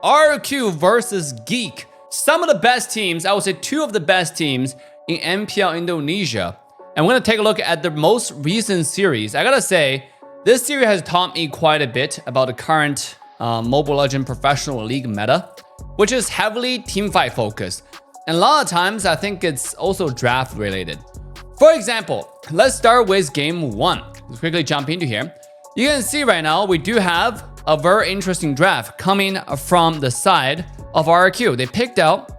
RQ versus Geek. Some of the best teams, I would say 2 of the best teams in MPL Indonesia. And we're gonna take a look at the most recent series. I gotta say, this series has taught me quite a bit about the current Mobile Legends Professional League meta, which is heavily teamfight focused. And a lot of times, I think it's also draft related. For example, let's start with game 1. Let's quickly jump into here. You can see right now, we do have a very interesting draft coming from the side of RQ. They picked out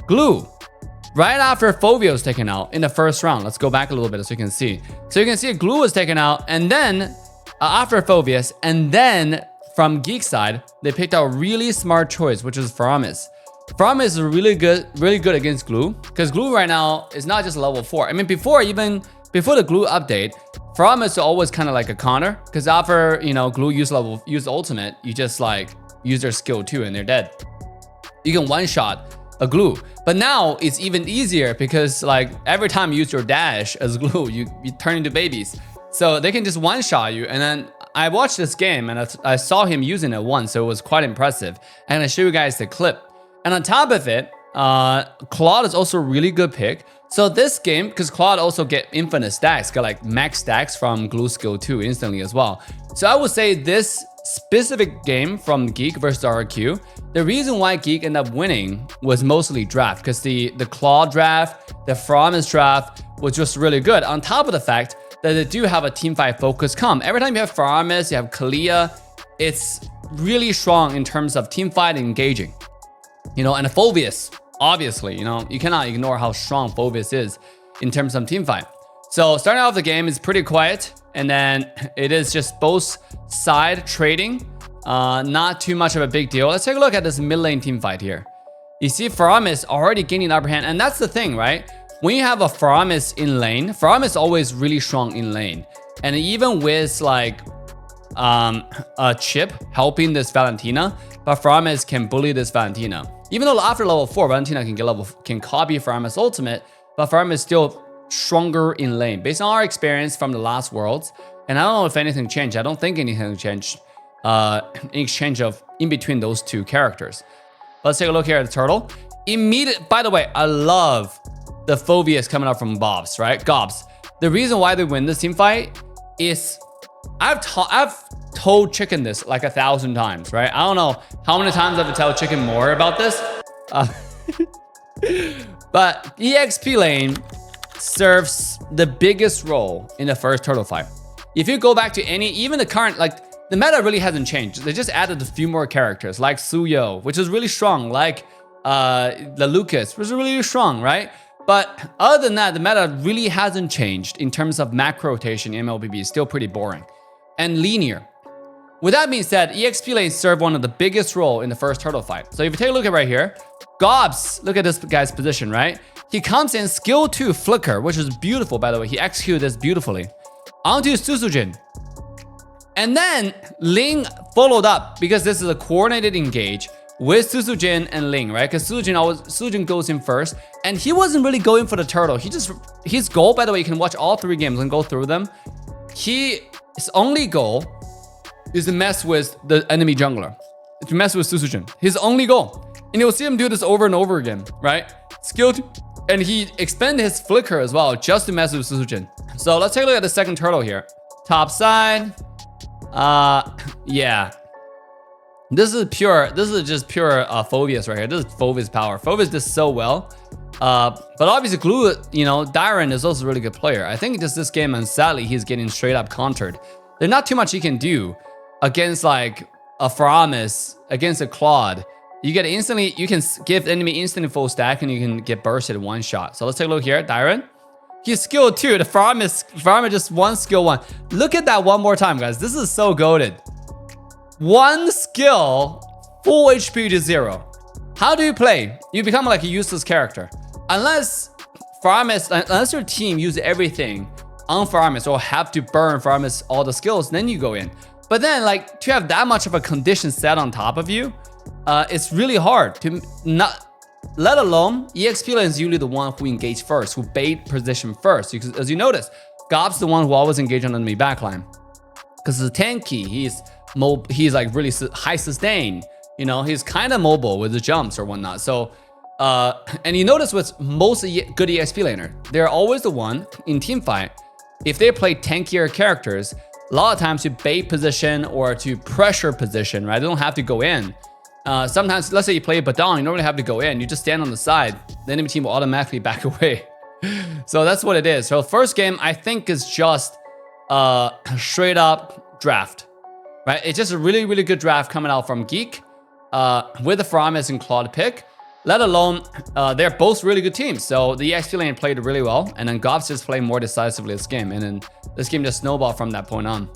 Glue right after Fovio was taken out in the first round. Let's go back a little bit so you can see. So you can see Glue was taken out, and then after Fovius, and then from Geek side, they picked out a really smart choice, which is foreignfamous. Foreignfamous is really good against Glue, because Glue right now is not just level 4. I mean, before the Glue update, foreignfamous is always kind of like a counter, because after Glue use ultimate, you just like use their skill 2 and they're dead. You can one-shot a Glue, but now it's even easier because like every time you use your dash as Glue, you turn into babies. So they can just one-shot you. And then I watched this game and I saw him using it once, so it was quite impressive. And I show you guys the clip. And on top of it, Claude is also a really good pick. So this game, because Claude also get infinite stacks, got like max stacks from Glue skill 2 instantly as well. So I would say this specific game from Geek versus RQ, the reason why Geek ended up winning was mostly draft, because the Claude draft, the foreignfamous draft was just really good. On top of the fact that they do have a teamfight focus comp. Every time you have foreignfamous, you have Kalia, it's really strong in terms of teamfight and engaging. And Fovius, obviously, you cannot ignore how strong Fovius is in terms of teamfight. So starting off the game is pretty quiet, and then it is just both side trading, not too much of a big deal. Let's take a look at this mid lane teamfight here. You see foreignfamous already gaining the upper hand, and that's the thing, right? When you have a foreignfamous in lane, foreignfamous is always really strong in lane. And even with like a chip helping this Valentina, but foreignfamous can bully this Valentina. Even though after level 4, Valentina can copy foreignfamous ultimate, but foreignfamous is still stronger in lane. Based on our experience from the last worlds, and I don't know if anything changed. I don't think anything changed in exchange of in between those 2 characters. Let's take a look here at the turtle. By the way, I love the Fovius coming up from Bobs, right? Gobs. The reason why they win this team fight is I've told Chicken this like 1,000 times, right? I don't know how many times I have to tell Chicken more about this. But EXP lane serves the biggest role in the first turtle fight. If you go back to even the current, the meta really hasn't changed. They just added a few more characters like Suyo, which is really strong, like the Lucas, which is really strong, right? But other than that, the meta really hasn't changed in terms of macro rotation. MLBB is still pretty boring and linear. With that being said, EXP lanes serve one of the biggest role in the first turtle fight. So if you take a look at right here, Gobs, look at this guy's position, right? He comes in skill 2 flicker, which is beautiful, by the way. He executed this beautifully. Onto Susujin. And then Ling followed up, because this is a coordinated engage with Susujin and Ling, right? Because Susujin goes in first, and he wasn't really going for the turtle. His goal, by the way, you can watch all 3 games and go through them. His only goal is to mess with the enemy jungler, to mess with Susujin. His only goal. And you'll see him do this over and over again, right? Skill 2, and he expended his flicker as well just to mess with Susujin. So let's take a look at the second turtle here. Top side. Yeah. This is just pure Fovius right here. This is Fovius power. Fovius does so well. But obviously Glue, Dyron is also a really good player. I think just this game, and sadly, he's getting straight up countered. There's not too much he can do against like a foreignfamous, against a Claude. You can give the enemy instantly full stack, and you can get bursted in one shot. So let's take a look here. Dyron. He's skill 2. The foreignfamous just one skill 1. Look at that one more time, guys. This is so goated. 1 skill, full HP to 0. How do you play? You become like a useless character. Unless your team use everything on foreignfamous or have to burn foreignfamous all the skills, then you go in. But then like to have that much of a condition set on top of you, it's really hard to not, let alone EXP lane is usually the one who engage first, who bait position first. Because as you notice, Gob's the one who always engage on the enemy backline. Because it's tanky, he's like really high sustain. You know, he's kind of mobile with the jumps or whatnot. So, and you notice with most good EXP laner, they're always the one in team fight. If they play tankier characters, a lot of times to bait position or to pressure position, right? They don't have to go in. Sometimes, let's say you play Badong, you don't really have to go in. You just stand on the side. The enemy team will automatically back away. So that's what it is. So first game, I think is just straight up draft, right? It's just a really, really good draft coming out from Geek with the foreignfamous and Claude pick. Let alone, they're both really good teams. So the EXP lane played really well, and then Gops just played more decisively this game, and then this game just snowballed from that point on.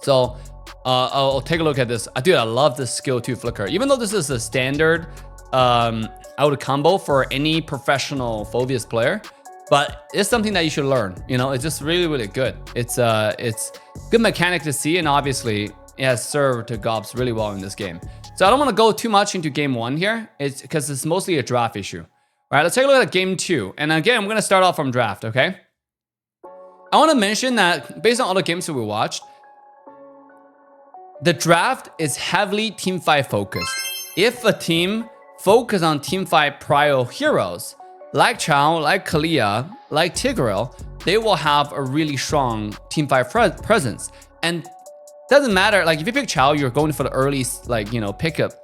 So I'll take a look at this. Dude, I love this skill 2 flicker. Even though this is a standard out combo for any professional Phoveus player, but it's something that you should learn. You know, it's just really, really good. It's good mechanic to see, and obviously it has served to Gops really well in this game. So I don't want to go too much into game 1 here. It's because it's mostly a draft issue. All right, let's take a look at game 2. And again, I'm going to start off from draft, okay? I want to mention that based on all the games that we watched, the draft is heavily teamfight focused. If a team focus on teamfight prior heroes, like Chao, like Kalia, like Tigreal, they will have a really strong teamfight presence. And doesn't matter, like if you pick Chao, you're going for the early, like, you know, pick off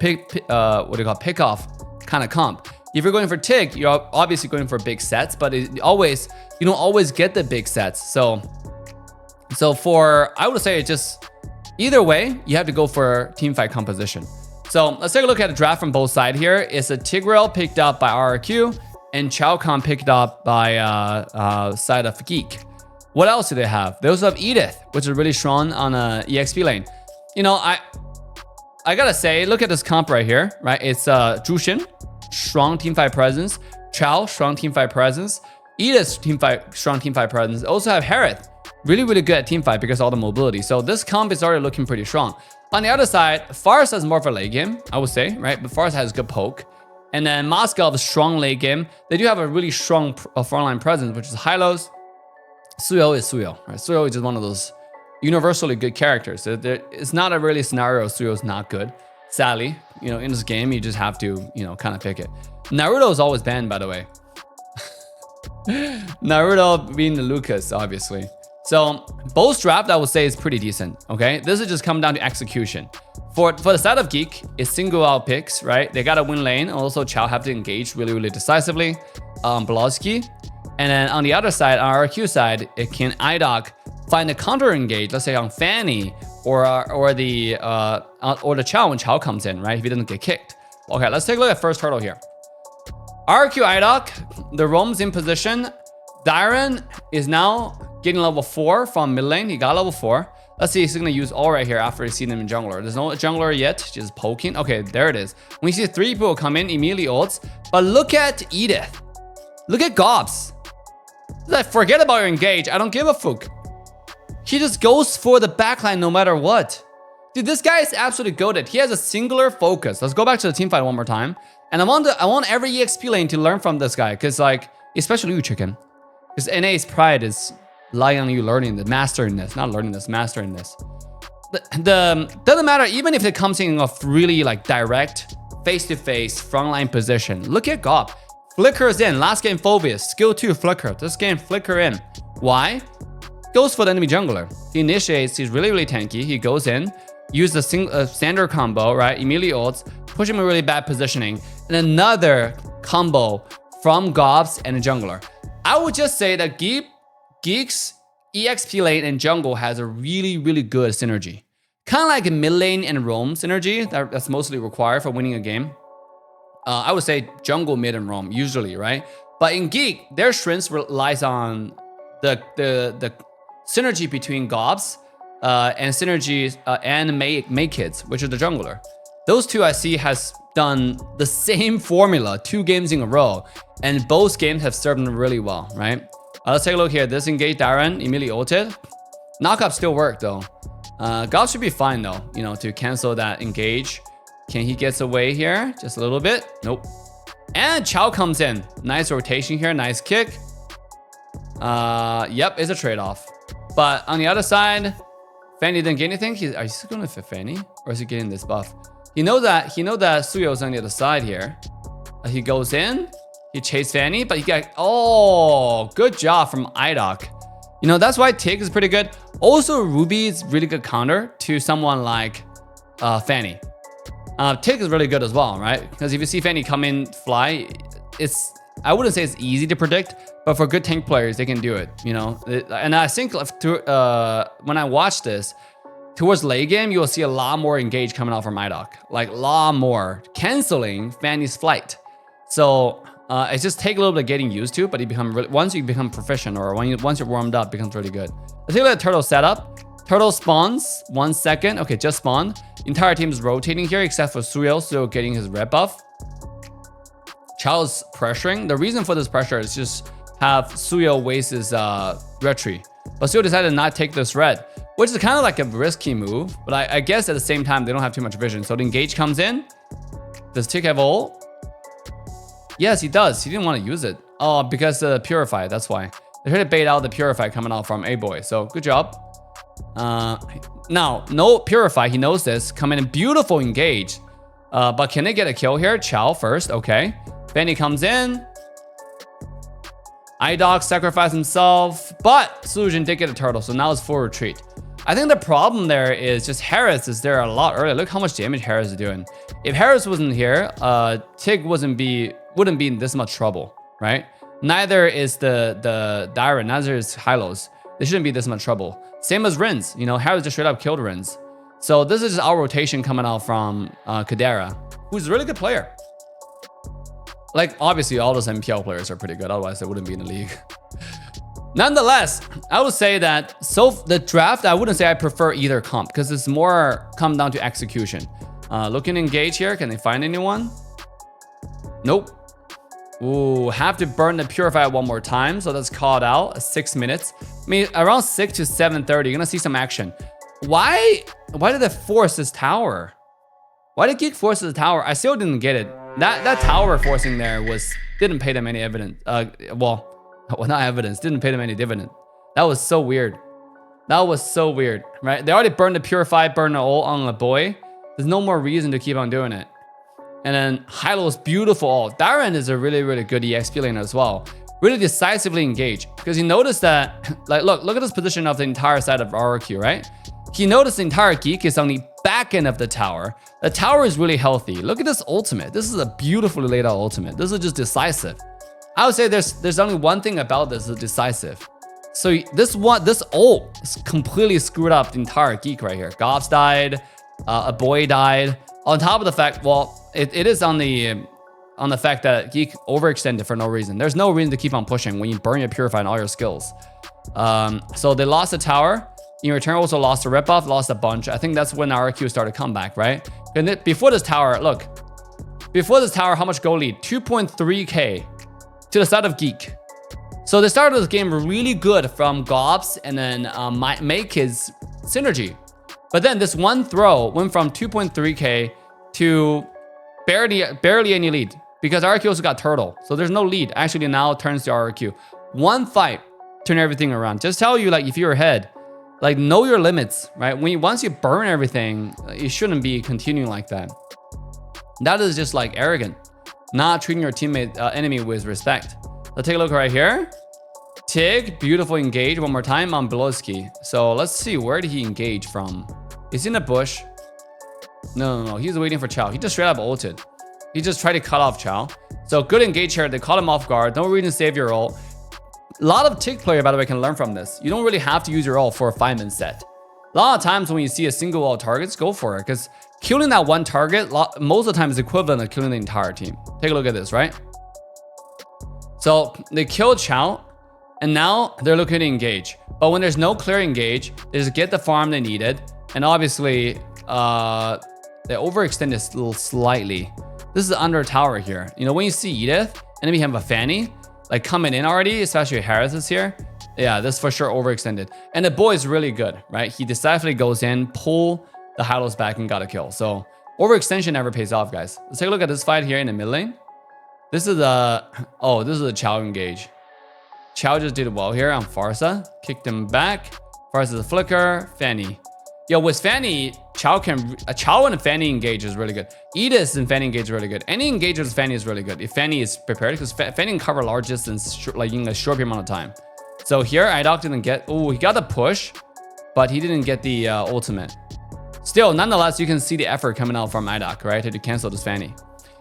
kind of comp. If you're going for Tig, you're obviously going for big sets, but you don't always get the big sets. So for, I would say, just either way, you have to go for teamfight composition. So let's take a look at the draft from both sides here. It's a Tigreal picked up by RRQ and Chao Kahn picked up by side of Geek. What else do they have? They also have Edith, which is really strong on a EXP lane. You know, I gotta say, look at this comp right here, right? It's Jushin, strong teamfight presence. Chao, strong teamfight presence. Edith, strong teamfight presence. Also have Harith, really, really good at teamfight because of all the mobility. So this comp is already looking pretty strong. On the other side, Faris has more of a late game, I would say, right? But Faris has good poke. And then Moscow has a strong late game. They do have a really strong frontline presence, which is Hylos. Suyo is Suyo, right? Suyo is just one of those universally good characters. It's not a really scenario Suyo is not good. Sadly, you know, in this game, you just have to, you know, kind of pick it. Naruto is always banned, by the way. Naruto being the Lucas, obviously. So both draft, I would say, is pretty decent, okay? This is just come down to execution. For the side of Geek, it's single out picks, right? They gotta win lane. Also, Chao have to engage really, really decisively. Blosky. And then on the other side, on our RQ side, it can IDOC find a counter engage, let's say on Fanny or the Chao when Chao comes in, right? If he doesn't get kicked. Okay, let's take a look at first hurdle here. RQ IDOC, the roam's in position. Dyron is now getting level 4 from mid lane. He got level 4. Let's see, he's gonna use all right here after he's seen him in jungler. There's no jungler yet, just poking. Okay, there it is. When you see 3 people come in, immediately ults. But look at Edith. Look at Gops. Like, forget about your engage. I don't give a fuck. He just goes for the backline no matter what. Dude, this guy is absolutely goated. He has a singular focus. Let's go back to the team fight one more time. And I want every EXP lane to learn from this guy. Because, like, especially you, Chicken. Because NA's pride is lying on you learning this, mastering this. Not learning this, mastering this. Doesn't matter, even if it comes in a really, like, direct, face-to-face, frontline position. Look at Gop. Flickers in. Last game, Phoveus. Skill 2, Flicker. This game, Flicker in. Why? Goes for the enemy jungler. He initiates. He's really, really tanky. He goes in, uses a standard combo, right? Immediately ults, push him in really bad positioning. And another combo from Gops and a jungler. I would just say that Geek's EXP lane and jungle has a really, really good synergy. Kind of like a mid lane and roam synergy that's mostly required for winning a game. I would say jungle, mid, and roam, usually, right? But in Geek, their strength relies on the synergy between Gobs and synergies and May Kids, which is the jungler. Those two I see has done the same formula 2 games in a row, and both games have served them really well, right? Let's take a look here. This engage Darren, immediately ulted. Knockup still worked though. Gobs should be fine though, you know, to cancel that engage. Can he get away here? Just a little bit. Nope. And Chao comes in. Nice rotation here. Nice kick. Yep, it's a trade-off. But on the other side, Fanny didn't get anything. Are you still going for Fanny? Or is he getting this buff? He knows that Suyo's on the other side here. He goes in, he chased Fanny, but he got, oh, good job from Idok. You know, that's why Tig is pretty good. Also, Ruby is really good counter to someone like Fanny. Tig is really good as well, right? Because if you see Fanny come in fly, I wouldn't say it's easy to predict, but for good tank players, they can do it, you know? And I think when I watch this, towards late game, you will see a lot more engage coming out from Idok. Like, a lot more. Canceling Fanny's flight. So, it just take a little bit of getting used to, but once you become proficient, or once you're warmed up, it becomes really good. Let's take a look at Turtle setup. Turtle spawns, 1 second. Okay, just spawned. Entire team is rotating here, except for Suyo. Suyo getting his red buff. Chao's pressuring. The reason for this pressure is just have Suyo waste his red tree. But Suyo decided to not take this red, which is kind of like a risky move. But I guess at the same time, they don't have too much vision. So the engage comes in. Does Tig have ult? Yes, he does. He didn't want to use it. Oh, because the Purify, that's why. They tried to bait out the Purify coming out from A-Boy. So good job. Now, no Purify. He knows this. Coming in, beautiful engage. But can they get a kill here? Chow first. Okay. Fanny comes in. Idok sacrificed himself. But Sujin did get a turtle. So now it's full retreat. I think the problem there is just Harris is there a lot earlier. Look how much damage Harris is doing. If Harris wasn't here, Tig wouldn't be in this much trouble, right? Neither is the Dyron, neither is Hylos. They shouldn't be this much trouble. Same as Rins. You know, Harris just straight up killed Rins. So this is just our rotation coming out from Kadera, who's a really good player. Like, obviously, all those MPL players are pretty good. Otherwise, they wouldn't be in the league. Nonetheless, I would say that the draft, I wouldn't say I prefer either comp because it's more come down to execution. Looking to engage here. Can they find anyone? Nope. Ooh, have to burn the Purify one more time. So that's called out. 6 minutes. I mean, around 6 to 7:30, you're going to see some action. Why did they force this tower? Why did Geek force this tower? I still didn't get it. That tower forcing there didn't pay them any evidence. Well, not evidence. Didn't pay them any dividend. That was so weird. That was so weird, right? They already burned the Purify, burned the ult on the boy. There's no more reason to keep on doing it. And then Hylo's beautiful ult. Darren is a really, really good EXP laner as well. Really decisively engage. Because he noticed that, like, look at this position of the entire side of RRQ, right? He noticed the entire Geek is on the back end of the tower. The tower is really healthy. Look at this ultimate. This is a beautifully laid out ultimate. This is just decisive. I would say there's only one thing about this is decisive. So this ult is completely screwed up the entire Geek right here. Gobbs died. A boy died. On top of the fact, well, it is on the fact that Geek overextended for no reason. There's no reason to keep on pushing when you burn your Purify and all your skills. So they lost the tower. In return, also lost a rip off, lost a bunch. I think that's when our RQ started to come back, right? And before this tower, look. Before this tower, how much gold lead? 2.3k to the side of Geek. So they started this game really good from Gobbs and then make his synergy. But then this one throw went from 2.3k to barely any lead because RQ also got turtle. So there's no lead. Actually now it turns to RQ. One fight, turn everything around. Just tell you, like, if you're ahead, like, know your limits, right? Once you burn everything, you shouldn't be continuing like that. That is just like arrogant, not treating your teammate enemy with respect. Let's take a look right here. Tig, beautiful engage one more time on Beloski. So let's see, where did he engage from? Is he in a bush? No. He's waiting for Chow. He just straight up ulted. He just tried to cut off Chow. So good engage here. They caught him off guard. No reason to save your ult. A lot of Tig player, by the way, can learn from this. You don't really have to use your ult for a 5-man set. A lot of times when you see a single ult targets, go for it. Because killing that one target, most of the time is equivalent of killing the entire team. Take a look at this, right? So they killed Chow. And now they're looking to engage. But when there's no clear engage, they just get the farm they needed. And obviously, they overextended a little slightly. This is under a tower here. You know, when you see Edith, and then we have a Fanny, like, coming in already, especially Harris is here. Yeah, this for sure overextended. And the boy is really good, right? He decisively goes in, pull the Hylos back and got a kill. So overextension never pays off, guys. Let's take a look at this fight here in the mid lane. This is a Chow engage. Chow just did well here on Farsa. Kicked him back. Farsa's a flicker. Fanny. Yo, with Fanny, Chao and Fanny engage is really good. Edith and Fanny engage is really good. Any engage with Fanny is really good if Fanny is prepared, because Fanny can cover large distance like in a short amount of time. So here, Idoc didn't get. Oh, he got the push, but he didn't get the ultimate. Still, nonetheless, you can see the effort coming out from Idoc, right, to cancel this Fanny.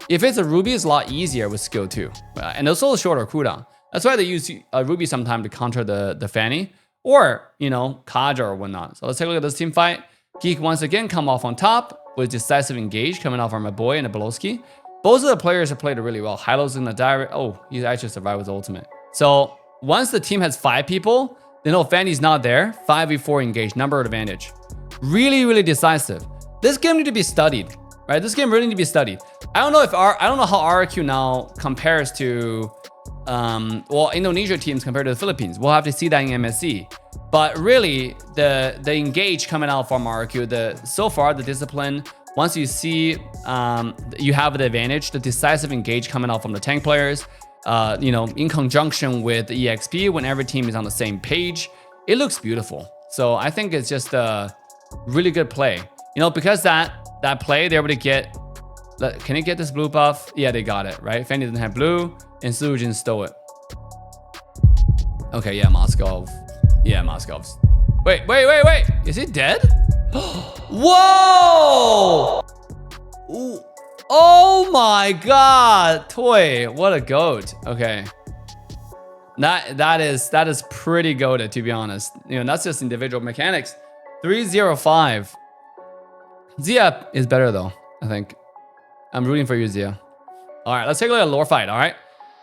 If it's a Ruby, it's a lot easier with skill too, and also a shorter cooldown. That's why they use Ruby sometimes to counter the Fanny, or Kaja or whatnot. So let's take a look at this team fight. Geek once again come off on top with decisive engage coming off from my boy and a Belowski. Both of the players have played it really well. Hylo's in the direct. Oh, he actually survived with the ultimate. So once the team has 5 people, they know Fanny's not there. 5v4 engage, number advantage. Really, really decisive. This game need to be studied, right? This game really need to be studied. I don't know how RRQ now compares to Indonesia teams compared to the Philippines. We'll have to see that in MSC. But really, the engage coming out from RRQ, so far the discipline, once you see you have the advantage, the decisive engage coming out from the tank players, in conjunction with the EXP, when every team is on the same page, it looks beautiful. So I think it's just a really good play. Because that play, they're able to get. Can they get this blue buff? Yeah, they got it, right? Fanny didn't have blue, and Sujin stole it. Okay, yeah, Moskov. Yeah, Moskov's. Wait. Is he dead? Whoa! Ooh. Oh my god, Toy, what a goat. Okay. That is pretty goated, to be honest. That's just individual mechanics. 305. Zia is better though, I think. I'm rooting for you, Zia. All right, let's take a look at lore fight, all right?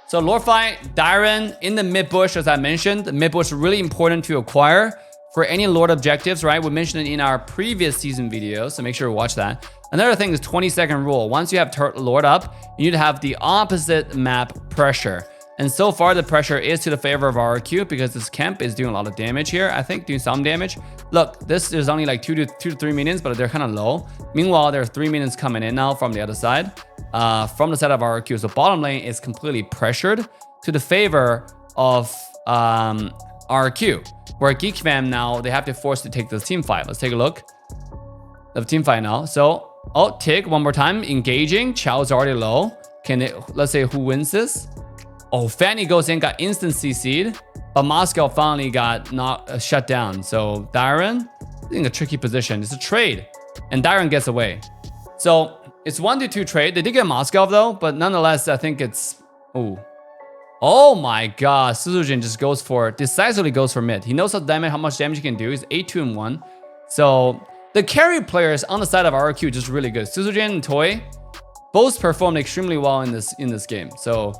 So lore fight, Dairon in the mid bush, as I mentioned. The mid bush is really important to acquire for any lord objectives, right? We mentioned it in our previous season video, so make sure to watch that. Another thing is 20-second rule. Once you have lord up, you need to have the opposite map pressure. And so far, the pressure is to the favor of RRQ because this camp is doing a lot of damage here. I think doing some damage. Look, this is only like 2 to 3 minions, but they're kind of low. Meanwhile, there are 3 minions coming in now from the other side, from the side of RRQ. So bottom lane is completely pressured to the favor of RRQ. Where Geek Fam now, they have to force to take this team fight. Let's take a look. The team fight now. So, Tig one more time, engaging. Chao's already low. Let's say who wins this? Oh, Fanny goes in, got instant CC'd, but Moscow finally got shut down. So Dairon is in a tricky position. It's a trade, and Dairon gets away. So it's 1-2 trade. They did get Moscow though, but nonetheless, I think it's oh my god, Suzujin just decisively goes for mid. He knows how much damage he can do. He's 8-2-1. So the carry players on the side of RRQ just really good. Suzujin and Toy both performed extremely well in this game. So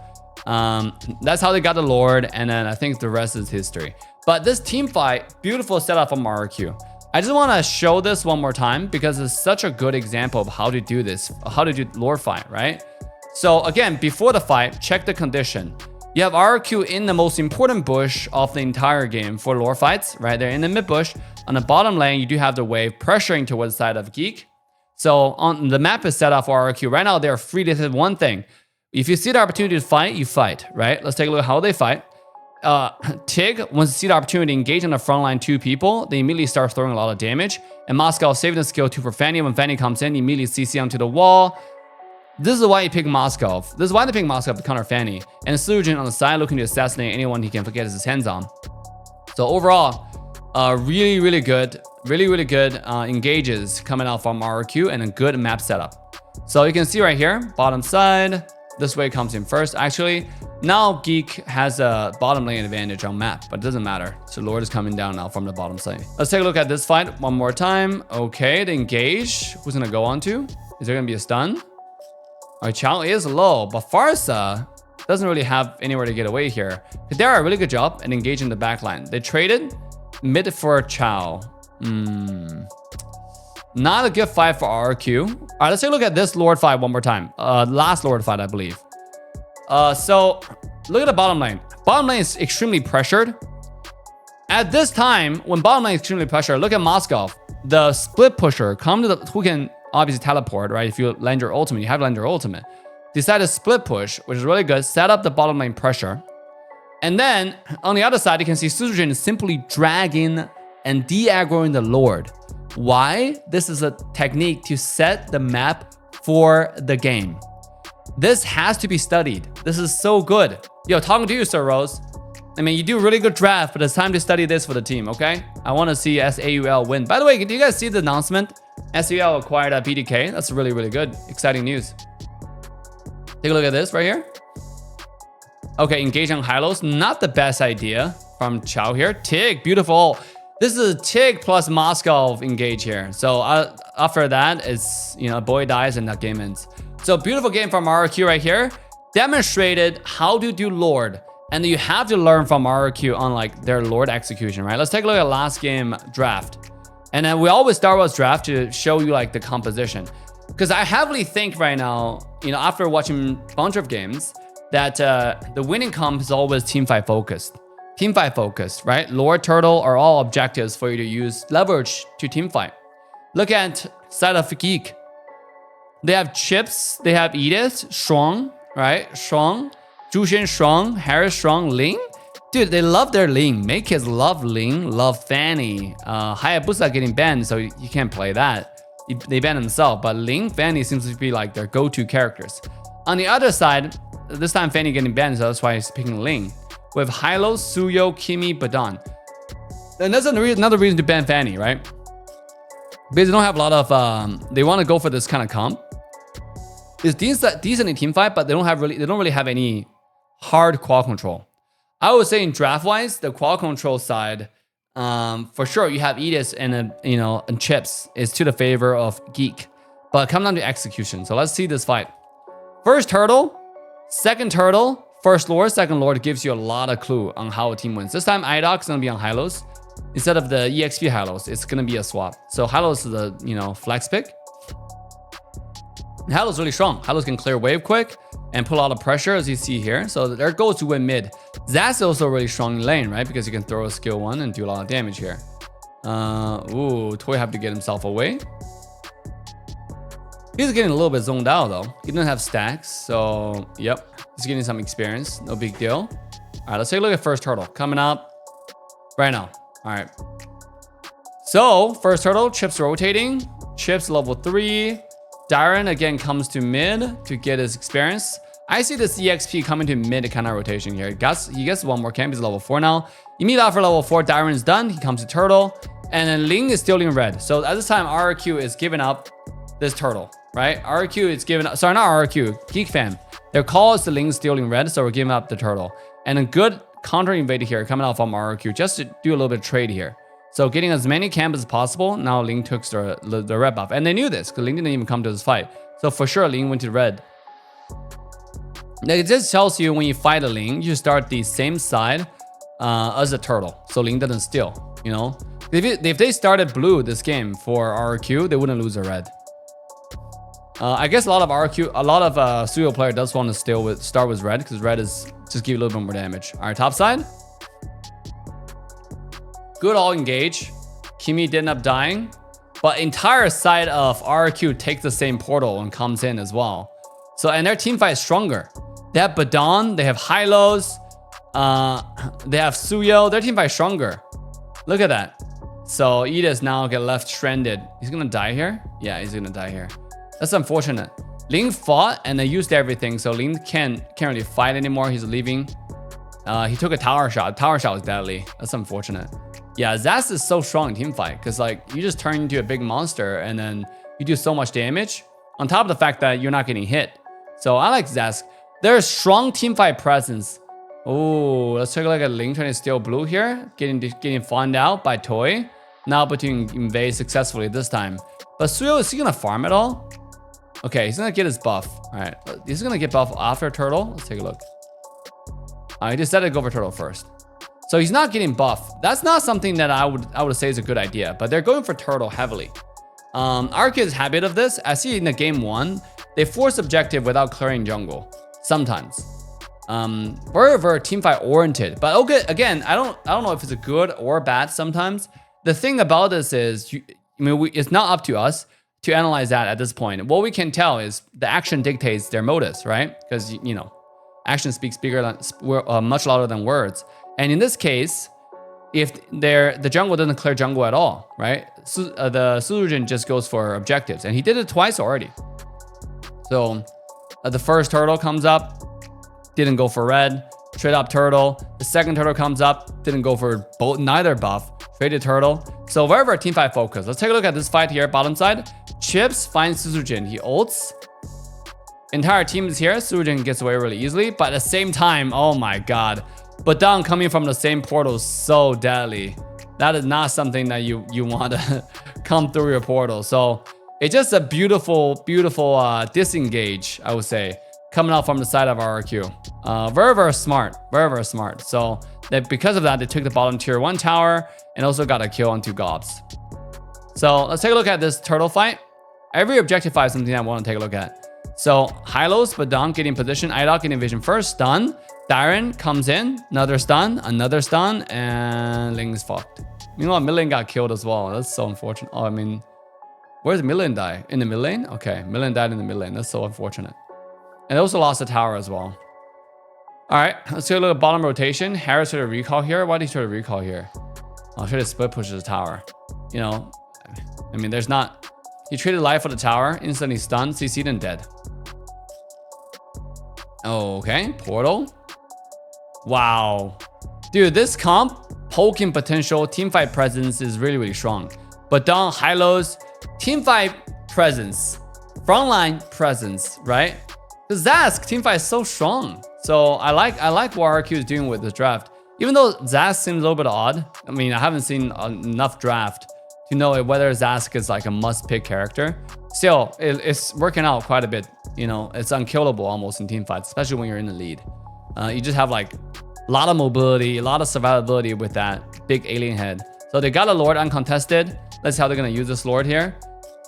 that's how they got the Lord, and then I think the rest is history. But this team fight, beautiful setup from RRQ. I just want to show this one more time because it's such a good example of how to do this, how to do Lord fight, right? So again, before the fight, check the condition. You have RRQ in the most important bush of the entire game for lore fights, right? They're in the mid bush. On the bottom lane, you do have the wave pressuring towards the side of Geek. So on the map is set up for RRQ. Right now, they're free to hit one thing. If you see the opportunity to fight, you fight, right? Let's take a look at how they fight. Tig, once you see the opportunity to engage on the front line 2 people, they immediately start throwing a lot of damage. And Moscow saving the skill 2 for Fanny. When Fanny comes in, immediately CC onto the wall. This is why you pick Moscow. This is why they pick Moscow to counter Fanny. And Sujin on the side looking to assassinate anyone he can get his hands on. So overall, really, really good engages coming out from RRQ and a good map setup. So you can see right here, bottom side, this way comes in first. Actually, now Geek has a bottom lane advantage on map, but it doesn't matter. So Lord is coming down now from the bottom side. Let's take a look at this fight one more time. Okay, the engage. Who's gonna go on to? Is there gonna be a stun? All right, Chao is low, but Farsa doesn't really have anywhere to get away here. They did a really good job at engaging the backline. They traded mid for Chao. Not a good fight for RRQ. All right, let's take a look at this Lord fight one more time. Last Lord fight, I believe. So look at the bottom lane. Bottom lane is extremely pressured. At this time, when bottom lane is extremely pressured, look at Moskov, the split pusher, who can obviously teleport, right? If you land your ultimate, you have to land your ultimate. Decide to split push, which is really good. Set up the bottom lane pressure. And then on the other side, you can see Suzujin is simply dragging and de-aggroing the Lord. why this is a technique to set the map for the game. This has to be studied. This is so good. Yo, talking to you, Sir Rose. I mean, you do a really good draft, but it's time to study this for the team, okay? I want to see SAUL win. By the way, do you guys see the announcement? SAUL acquired a BDK. That's really, really good. Exciting news. Take a look at this right here. Okay, engage on Hylos. Not the best idea from Chow here. Tig, beautiful. This is a Tig plus Moscow engage here. So after that, it's, you know, boy dies and that game ends. So beautiful game from RRQ right here. Demonstrated how to do Lord. And you have to learn from RRQ on like their Lord execution, right? Let's take a look at last game draft. And then we always start with draft to show you like the composition. Because I heavily think right now, you know, after watching a bunch of games, that the winning comp is always teamfight focused. Teamfight focused, right? Lord, Turtle are all objectives for you to use leverage to teamfight. Look at side of Geek. They have Chips, they have Edith, Strong, right? Strong, Zhuxian Strong, Harris Strong, Ling. Dude, they love their Ling. Make kids love Ling, love Fanny. Hayabusa getting banned, so you can't play that. They ban themselves, but Ling, Fanny seems to be like their go-to characters. On the other side, this time Fanny getting banned, so that's why he's picking Ling. With Hylos, Suyo, Kimi, Badan. And that's another reason to ban Fanny, right? Because they don't have a lot of, they want to go for this kind of comp. It's decent in team fight, but they don't really have any hard quad control. I would say in draft wise, the quad control side, for sure you have Edis and and Chips is to the favor of Geek, but come down to execution. So let's see this fight. First Turtle, second Turtle, first Lord, second Lord gives you a lot of clue on how a team wins. This time IDOC's gonna be on Hylos instead of the EXP Hylos. It's gonna be a swap. So Hylos is the flex pick. Hylos is really strong. Hylos can clear wave quick and put a lot of pressure, as you see here. So their goal is to win mid. Zaz is also really strong in lane, right? Because you can throw a skill 1 and do a lot of damage here. Toy have to get himself away. He's getting a little bit zoned out though. He doesn't have stacks, so yep. He's getting some experience, no big deal. All right, let's take a look at first Turtle coming up right now. All right. So first Turtle, Chips rotating. Chips level 3. Darren again comes to mid to get his experience. I see this EXP coming to mid kind of rotation here. He gets one more camp. He's level 4 now. Immediately after level 4, Darren's done. He comes to Turtle. And then Ling is still in red. So at this time, RRQ is giving up this Turtle, right? RRQ is giving up. Sorry, not RRQ. Geek Fam. Their call is the Ling still in red. So we're giving up the Turtle. And a good counter invader here coming out from RRQ just to do a little bit of trade here. So getting as many camps as possible. Now Ling took the red buff. And they knew this because Ling didn't even come to this fight. So for sure, Ling went to red. Now it just tells you when you fight a Ling, you start the same side as a Turtle. So Ling doesn't steal, If they started blue this game for RRQ, they wouldn't lose a red. I guess a lot of Suyo player does want to start with red because red is just give you a little bit more damage. All right, top side. Good all engage. Kimi did end up dying, but entire side of RRQ takes the same portal and comes in as well. So, and their team fight is stronger. They have Badan, they have Hylos, they have Suyo. Their team fight is stronger. Look at that. So Edis now get left stranded. He's gonna die here? Yeah, he's gonna die here. That's unfortunate. Ling fought and they used everything, so Ling can't really fight anymore. He's leaving. He took a tower shot. Tower shot was deadly. That's unfortunate. Yeah, Zast is so strong in team fight because you just turn into a big monster and then you do so much damage on top of the fact that you're not getting hit. So I like Zast. There's strong team fight presence. Oh, let's take a look at Ling trying to steal blue here, getting found out by Toy. Now able to invade successfully this time. But Suyo, is he gonna farm at all? Okay, he's gonna get his buff. All right, he's gonna get buff after Turtle. Let's take a look. He decided to go for Turtle first. So he's not getting buff. That's not something that I would say is a good idea, but they're going for Turtle heavily. RRQ is habit of this. I see in the game 1, they force objective without clearing jungle. Sometimes. Very team fight oriented. But okay, again, I don't know if it's a good or bad sometimes. The thing about this is, it's not up to us to analyze that at this point. What we can tell is the action dictates their motives, right? Because, action speaks much louder than words. And in this case, if the jungle doesn't clear jungle at all, right? The Suzujin just goes for objectives, and he did it twice already. So the first turtle comes up, didn't go for red. Trade up turtle. The second turtle comes up, didn't go for neither buff. Traded turtle. So very, very team fight focus. Let's take a look at this fight here, bottom side. Chips finds Suzujin. He ults. Entire team is here. Suzujin gets away really easily, but at the same time, oh my god. Badang coming from the same portal is so deadly. That is not something that you want to come through your portal. So it's just a beautiful, beautiful disengage, I would say, coming out from the side of RRQ. Very, very smart. Very, very smart. So because of that, they took the bottom tier 1 tower and also got a kill on 2 gobs. So let's take a look at this turtle fight. Every objective fight is something I want to take a look at. So Hylos, Badang getting position, Idok getting vision first, stun. Darren comes in, another stun, and Ling is fucked. Meanwhile, Millen got killed as well. That's so unfortunate. Oh, I mean, where's Millen die? In the mid lane? Okay, Millen died in the mid lane. That's so unfortunate. And they also lost the tower as well. All right, let's take a look at bottom rotation. Harris should have recall here. Why did he try to recall here? Oh, should have split pushes the tower. You know, I mean, there's not. He traded life for the tower, instantly stunned, CC'd and dead. Okay, portal. Wow. Dude, this comp, poking potential, teamfight presence is really, really strong. But Don Hylos, teamfight presence, frontline presence, right? The Zask teamfight is so strong. So I like what RQ is doing with this draft. Even though Zask seems a little bit odd. I mean, I haven't seen enough draft to know whether Zask is like a must-pick character. Still, it's working out quite a bit. You know, it's unkillable almost in team fights, especially when you're in the lead. You just have like a lot of mobility, a lot of survivability with that big alien head. So they got a Lord uncontested. Let's see how they're gonna use this Lord here.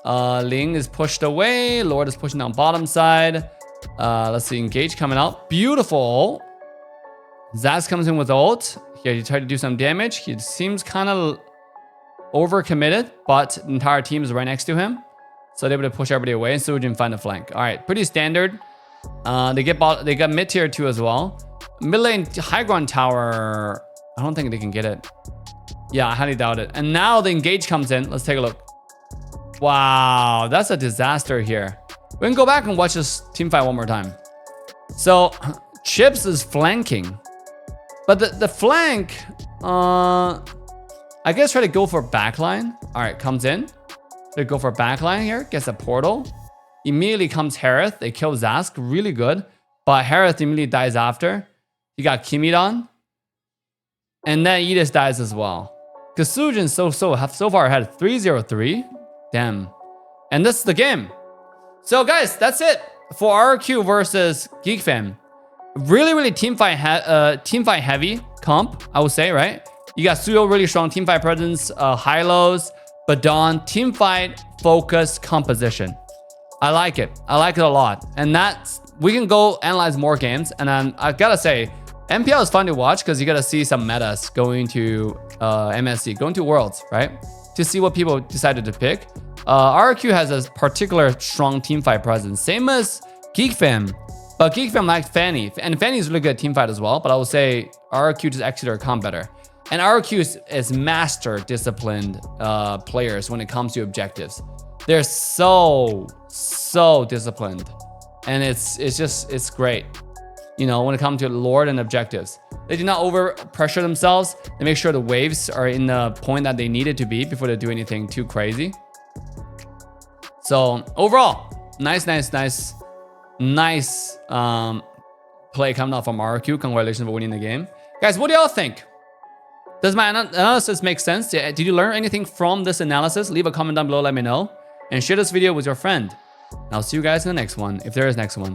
Ling is pushed away. Lord is pushing down bottom side. Let's see, engage coming out. Beautiful. Zaz comes in with ult. Here, he tried to do some damage. He seems kind of overcommitted, but the entire team is right next to him. So they're able to push everybody away and Sujin find a flank. All right, pretty standard. They got mid tier 2 as well. Mid lane high ground tower, I don't think they can get it. Yeah, I highly doubt it. And now the engage comes in. Let's take a look. Wow, that's a disaster here. We can go back and watch this team fight one more time. So Chips is flanking, but the flank, I guess try to go for backline. All right, comes in. They go for backline here, gets a portal. Immediately comes Harith. They kill Zask, really good. But Harith immediately dies after. You got Kimidon. And then Edis dies as well. Because Sujin so far ahead, 3-0-3. Damn. And this is the game. So guys, that's it for RQ versus GeekFam. Really, really team fight heavy comp, I would say, right? You got Suyo, really strong team fight presence, Hylos, Badon, team fight focused composition. I like it. I like it a lot. And that's, we can go analyze more games. And then I gotta say, MPL is fun to watch because you gotta see some metas going to MSC, going to Worlds, right? To see what people decided to pick. RQ has a particular strong teamfight presence, same as GeekFam. But GeekFam liked Fanny, and Fanny is really good at teamfight as well. But I would say RQ just execute their comp better. And RQ is master disciplined players when it comes to objectives. They're so disciplined, and it's great. You know, when it comes to Lord and objectives, they do not over pressure themselves. They make sure the waves are in the point that they need it to be before they do anything too crazy. So overall, nice play coming out from RQ. Congratulations for winning the game. Guys, what do y'all think? Does my analysis make sense? Did you learn anything from this analysis? Leave a comment down below, let me know. And share this video with your friend. And I'll see you guys in the next one, if there is next one.